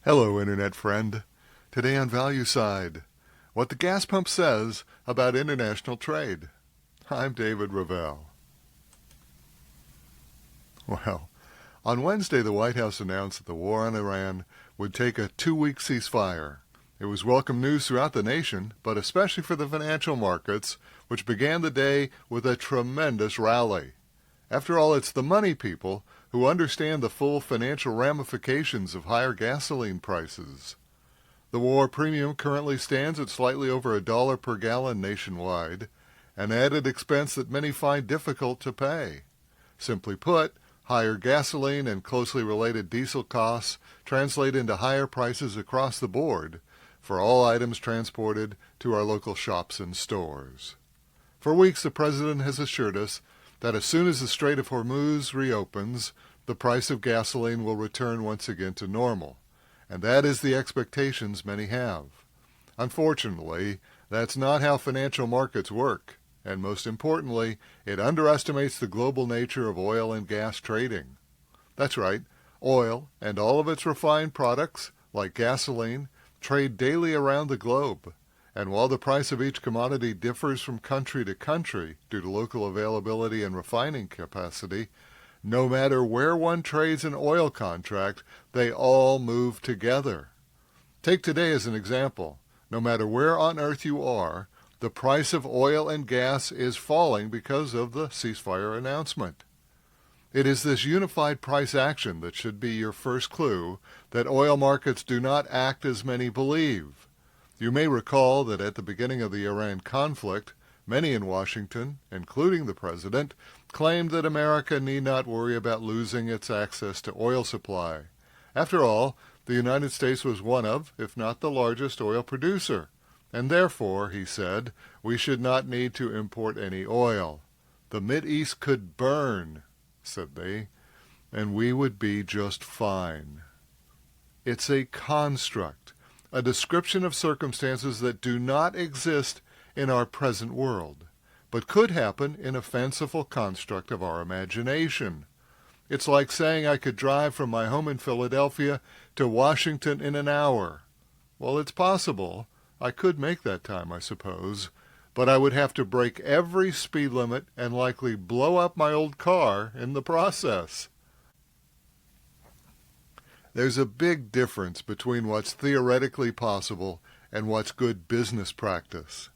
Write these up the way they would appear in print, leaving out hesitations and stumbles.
Hello, Internet friend. Today on Value Side, what the gas pump says about international trade. I'm David Ravel. Well, on Wednesday, the White House announced that the war on Iran would take a 2-week ceasefire. It was welcome news throughout the nation, but especially for the financial markets, which began the day with a tremendous rally. After all, it's the money people who understand the full financial ramifications of higher gasoline prices. The war premium currently stands at slightly over $1 per gallon nationwide, an added expense that many find difficult to pay. Simply put, higher gasoline and closely related diesel costs translate into higher prices across the board for all items transported to our local shops and stores. For weeks, the President has assured us that as soon as the Strait of Hormuz reopens, the price of gasoline will return once again to normal. And that is the expectations many have. Unfortunately, that's not how financial markets work. And most importantly, it underestimates the global nature of oil and gas trading. That's right, oil and all of its refined products, like gasoline, trade daily around the globe. And while the price of each commodity differs from country to country due to local availability and refining capacity, no matter where one trades an oil contract, they all move together. Take today as an example. No matter where on earth you are, the price of oil and gas is falling because of the ceasefire announcement. It is this unified price action that should be your first clue that oil markets do not act as many believe. You may recall that at the beginning of the Iran conflict, many in Washington, including the President, claimed that America need not worry about losing its access to oil supply. After all, the United States was one of, if not the largest, oil producer, and therefore, he said, we should not need to import any oil. The Mideast could burn, said they, and we would be just fine. It's a construct, a description of circumstances that do not exist in our present world, but could happen in a fanciful construct of our imagination. It's like saying I could drive from my home in Philadelphia to Washington in an hour. Well, it's possible. I could make that time, I suppose, but I would have to break every speed limit and likely blow up my old car in the process. There's a big difference between what's theoretically possible and what's good business practice.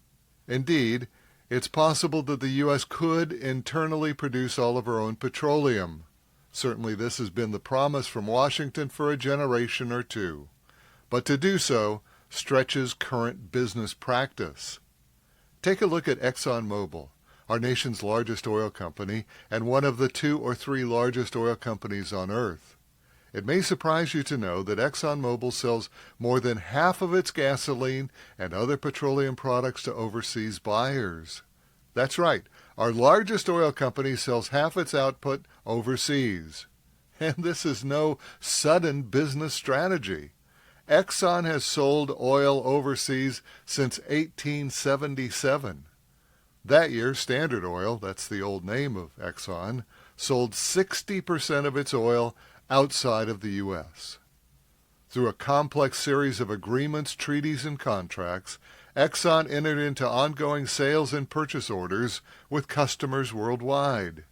Indeed, it's possible that the U.S. could internally produce all of our own petroleum. Certainly this has been the promise from Washington for a generation or two. But to do so stretches current business practice. Take a look at ExxonMobil, our nation's largest oil company and one of the 2 or 3 largest oil companies on earth. It may surprise you to know that ExxonMobil sells more than half of its gasoline and other petroleum products to overseas buyers. That's right, our largest oil company sells half its output overseas. And this is no sudden business strategy. Exxon has sold oil overseas since 1877. That year, Standard Oil, that's the old name of Exxon, sold 60% of its oil outside of the U.S. Through a complex series of agreements, treaties, and contracts, Exxon entered into ongoing sales and purchase orders with customers worldwide.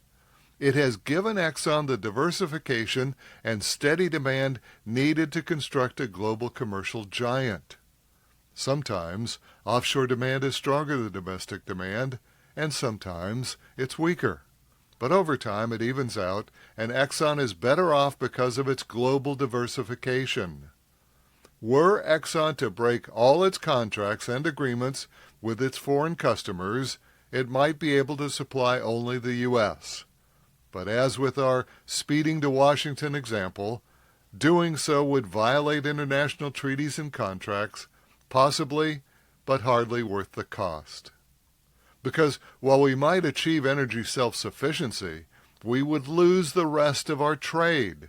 It has given Exxon the diversification and steady demand needed to construct a global commercial giant. Sometimes offshore demand is stronger than domestic demand, and sometimes it's weaker. But over time it evens out, and Exxon is better off because of its global diversification. Were Exxon to break all its contracts and agreements with its foreign customers, it might be able to supply only the U.S. But as with our speeding to Washington example, doing so would violate international treaties and contracts, possibly, but hardly worth the cost. Because while we might achieve energy self-sufficiency, we would lose the rest of our trade.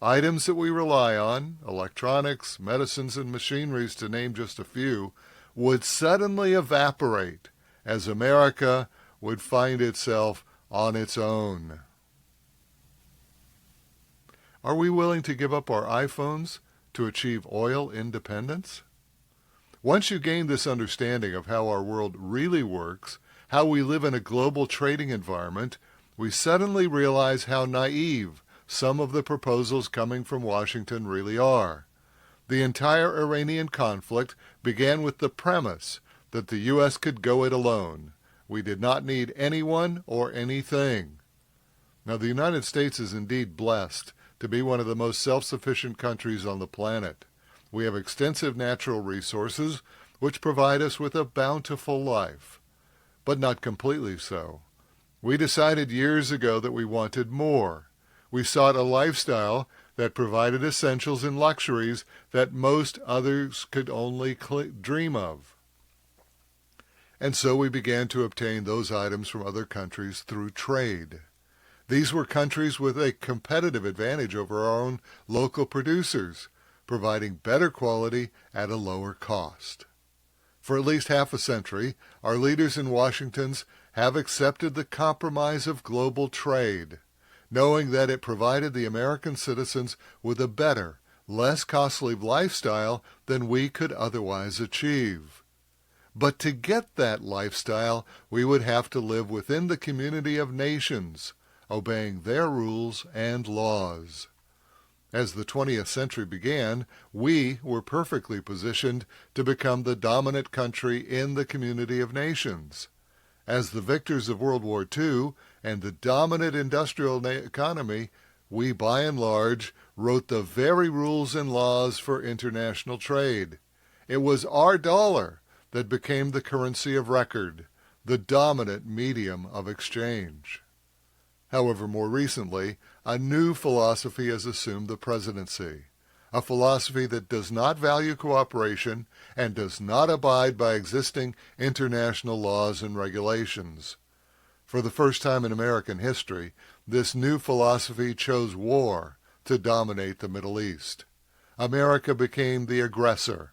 Items that we rely on, electronics, medicines, and machineries to name just a few, would suddenly evaporate as America would find itself on its own. Are we willing to give up our iPhones to achieve oil independence? Once you gain this understanding of how our world really works, how we live in a global trading environment, we suddenly realize how naive some of the proposals coming from Washington really are. The entire Iranian conflict began with the premise that the U.S. could go it alone. We did not need anyone or anything. Now, the United States is indeed blessed to be one of the most self-sufficient countries on the planet. We have extensive natural resources which provide us with a bountiful life, but not completely so. We decided years ago that we wanted more. We sought a lifestyle that provided essentials and luxuries that most others could only dream of. And so we began to obtain those items from other countries through trade. These were countries with a competitive advantage over our own local producers, providing better quality at a lower cost. For at least half a century, our leaders in Washington have accepted the compromise of global trade, knowing that it provided the American citizens with a better, less costly lifestyle than we could otherwise achieve. But to get that lifestyle, we would have to live within the community of nations, obeying their rules and laws. As the 20th century began, we were perfectly positioned to become the dominant country in the community of nations. As the victors of World War II and the dominant industrial economy, we by and large wrote the very rules and laws for international trade. It was our dollar that became the currency of record, the dominant medium of exchange. However, more recently, a new philosophy has assumed the presidency, a philosophy that does not value cooperation and does not abide by existing international laws and regulations. For the first time in American history, this new philosophy chose war to dominate the Middle East. America became the aggressor.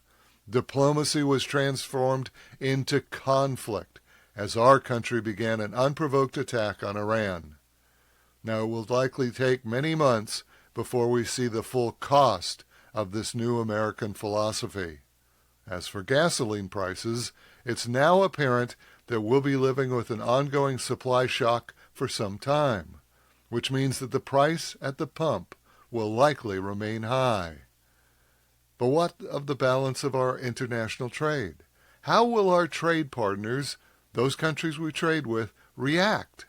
Diplomacy was transformed into conflict as our country began an unprovoked attack on Iran. Now, it will likely take many months before we see the full cost of this new American philosophy. As for gasoline prices, it's now apparent that we'll be living with an ongoing supply shock for some time, which means that the price at the pump will likely remain high. But what of the balance of our international trade? How will our trade partners, those countries we trade with, react?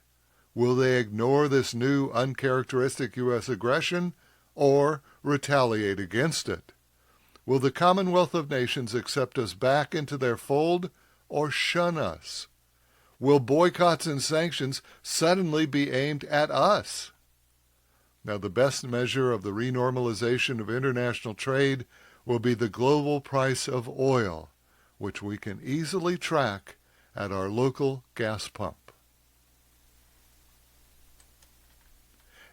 Will they ignore this new uncharacteristic U.S. aggression or retaliate against it? Will the Commonwealth of Nations accept us back into their fold or shun us? Will boycotts and sanctions suddenly be aimed at us? Now, the best measure of the renormalization of international trade will be the global price of oil, which we can easily track at our local gas pump.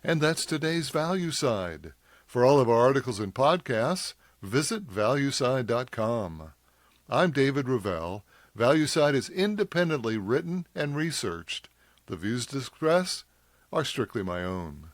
And that's today's Value Side. For all of our articles and podcasts, visit valueside.com. I'm David Ravel. ValueSide is independently written and researched. The views expressed are strictly my own.